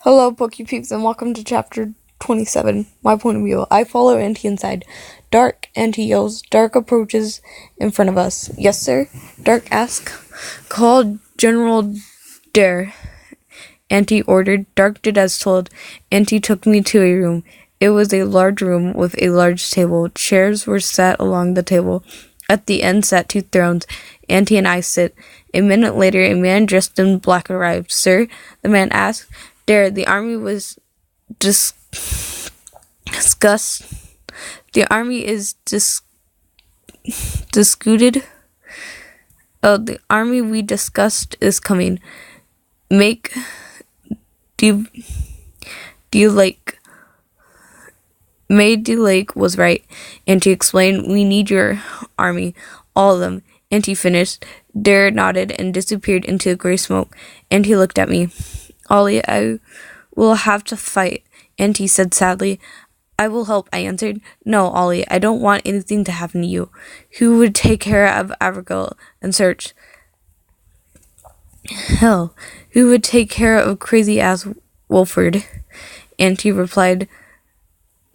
Hello, Pokey Peeps, and welcome to Chapter 27, My Point of View. I follow Auntie inside. Dark, Auntie yells. Dark approaches in front of us. Yes, sir? Dark asks. Call General Dare, Auntie ordered. Dark did as told. Auntie took me to a room. It was a large room with a large table. Chairs were set along the table. At the end sat two thrones. Auntie and I sit. A minute later, a man dressed in black arrived. Sir? The man asked. Dare, the army was discussed. The army is disputed. Oh, the army we discussed is coming. Do you like? May Lake was right. Auntie explained, we need your army. All of them. Auntie finished. Dare nodded and disappeared into the gray smoke. Auntie looked at me. Ollie, I will have to fight, Auntie said sadly. I will help, I answered. No, Ollie, I don't want anything to happen to you. Who would take care of Abigail and Search? Hell, who would take care of crazy-ass Wolford? Auntie replied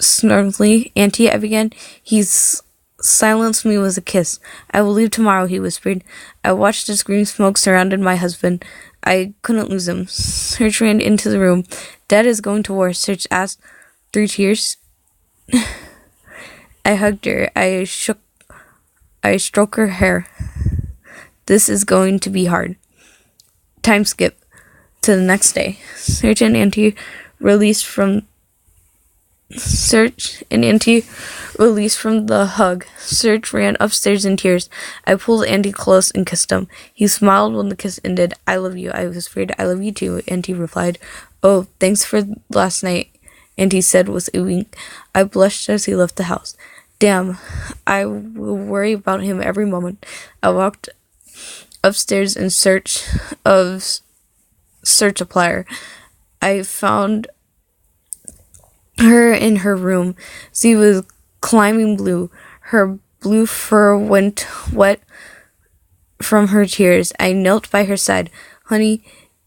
snarlingly. Auntie, I began. He's silenced me with a kiss. I will leave tomorrow, he whispered. I watched the green smoke surrounded my husband. I couldn't lose him. Search ran into the room. Dad is going to war, Search asked through tears. I hugged her. I stroked her hair. This is going to be hard. Time skip to the next day. Search and Auntie released from the hug. Search ran upstairs in tears. I pulled Auntie close and kissed him. He smiled when the kiss ended. I love you, I whispered. I love you too, Auntie replied. Oh, thanks for last night, Auntie said with a wink. I blushed as he left the house. Damn, I will worry about him every moment. I walked upstairs in search of Searchiplier. I found her in her room. She was climbing blue. Her blue fur went wet from her tears. I knelt by her side. Honey,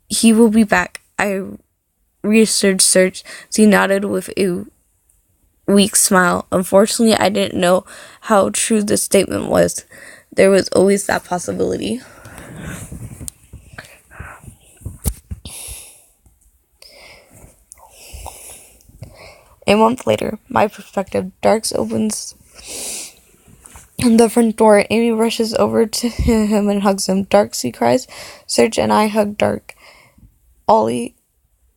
he will be back. I reassured Search. She nodded with a weak smile. Unfortunately, I didn't know how true this statement was. There was always that possibility. A month later, my perspective. Darks opens the front door. Amy rushes over to him and hugs him. Dark, she cries. Search and I hug Dark. Ollie,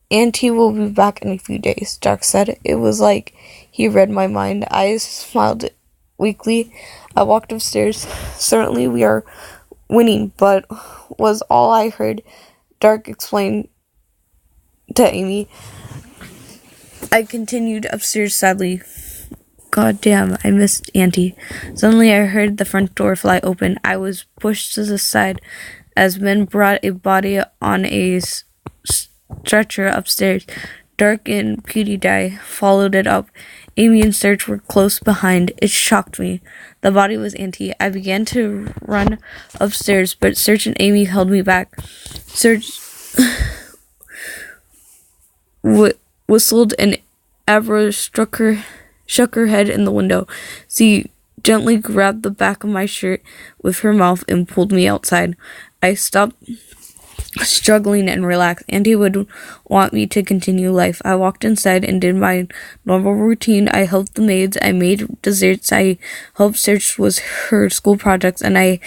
Auntie will be back in a few days, Dark said. It was like he read my mind. I smiled weakly. I walked upstairs. Certainly we are winning, but was all I heard. Dark explained to Amy. I continued upstairs sadly. God damn, I missed Auntie. Suddenly I heard the front door fly open. I was pushed to the side as men brought a body on a stretcher upstairs. Dark and PewDiePie followed it up. Amy and Search were close behind. It shocked me. The body was Auntie. I began to run upstairs, but Search and Amy held me back. Search whistled and Abra shook her head in the window. She gently grabbed the back of my shirt with her mouth and pulled me outside. I stopped struggling and relaxed. Auntie would want me to continue life. I walked inside and did my normal routine. I helped the maids. I made desserts. I helped Search with her school projects, and I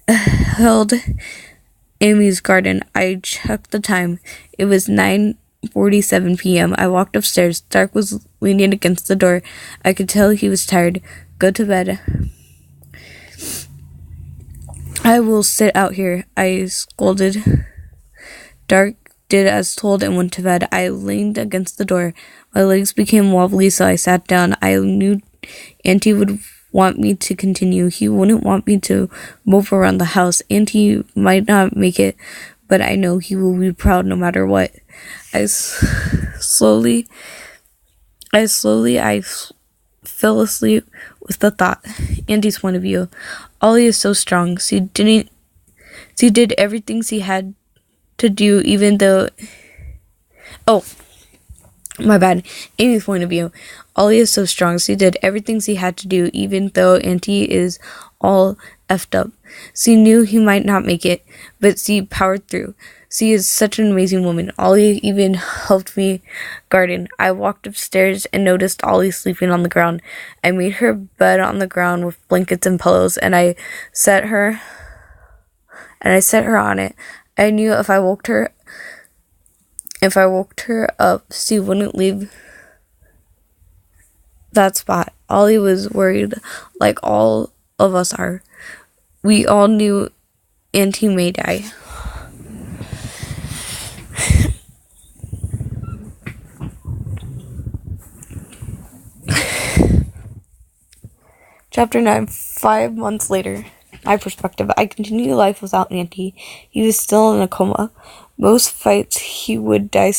held Amy's garden. I checked the time. It was 9:47 p.m. I walked upstairs. Dark was leaning against the door. I could tell he was tired. Go to bed. I will sit out here, I scolded. Dark did as told and went to bed. I leaned against the door. My legs became wobbly, so I sat down. I knew Auntie would want me to continue. He wouldn't want me to move around the house. Auntie might not make it, but I know he will be proud no matter what. I slowly fell asleep with the thought. Auntie's point of view. Ollie is so strong. She did everything she had to do, even though Oh, my bad. Amy's point of view. Ollie is so strong. She did everything she had to do, even though Auntie is all effed up. She knew he might not make it, but she powered through. She is such an amazing woman. Ollie even helped me garden. I walked upstairs and noticed Ollie sleeping on the ground. I made her bed on the ground with blankets and pillows, and I set her on it. I knew if I woke her up, she wouldn't leave that spot. Ollie was worried, like all of us are. We all knew Auntie may die. Chapter 9, 5 months later. My perspective. I continued life without Auntie. He was still in a coma. Most figured he would die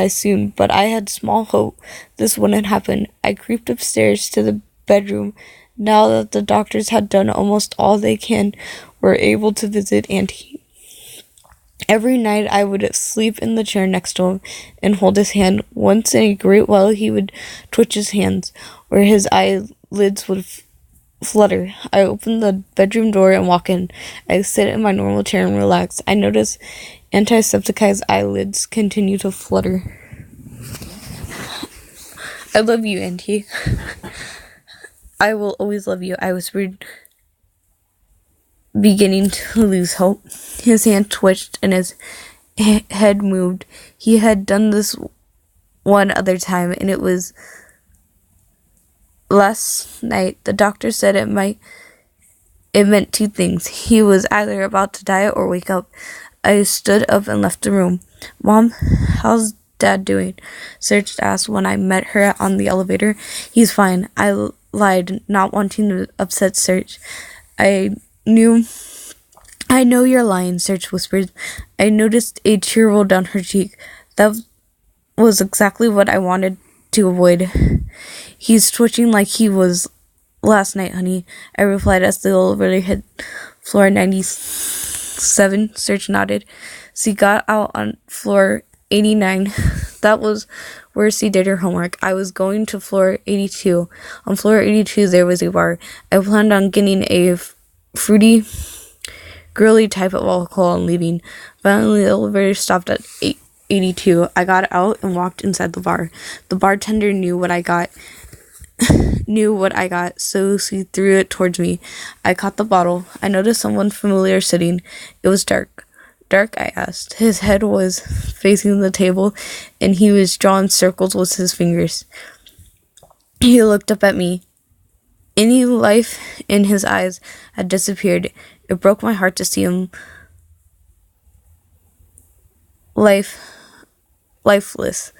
soon, but I had small hope this wouldn't happen. I creeped upstairs to the bedroom. Now that the doctors had done almost all they can, were able to visit Auntie. Every night I would sleep in the chair next to him and hold his hand. Once in a great while he would twitch his hands, or his eyelids would flutter. I open the bedroom door and walk in. I sit in my normal chair and relax. I notice Antisepticized eyelids continue to flutter. I love you, Auntie. I will always love you, I whispered, beginning to lose hope. His hand twitched and his head moved. He had done this one other time, and it was last night. The doctor said it meant two things. He was either about to die or wake up. I stood up and left the room. Mom, how's Dad doing? Serge asked when I met her on the elevator. He's fine. I lied, not wanting to upset Serge. I know you're lying, Serge whispered. I noticed a tear roll down her cheek. That was exactly what I wanted to avoid. He's twitching like he was last night, honey, I replied as the elevator hit floor 97. Serge nodded. She got out on floor 89. That was where she did her homework. I was going to floor 82. On floor 82 there was a bar. I planned on getting a fruity, girly type of alcohol and leaving. Finally, the elevator stopped at 82. I got out and walked inside the bar. The bartender knew what I got, so she threw it towards me. I caught the bottle. I noticed someone familiar sitting. It was Dark. Dark, I asked. His head was facing the table, and he was drawing circles with his fingers. He looked up at me. Any life in his eyes had disappeared. It broke my heart to see him lifeless.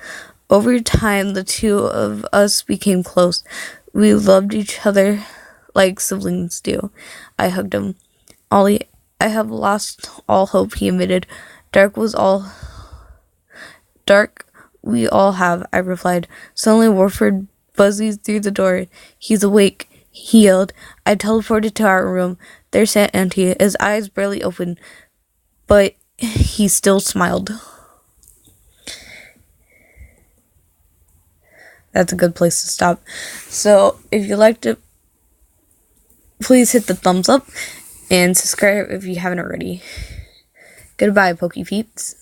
Over time, the two of us became close. We loved each other like siblings do. I hugged him. Ollie, I have lost all hope, he admitted. Dark, we all have, I replied. Suddenly, Warford buzzed through the door. He's awake, he yelled. I teleported to our room. There sat Auntie, his eyes barely open, but he still smiled. That's a good place to stop. So, if you liked it, please hit the thumbs up and subscribe if you haven't already. Goodbye, Pokepeeps.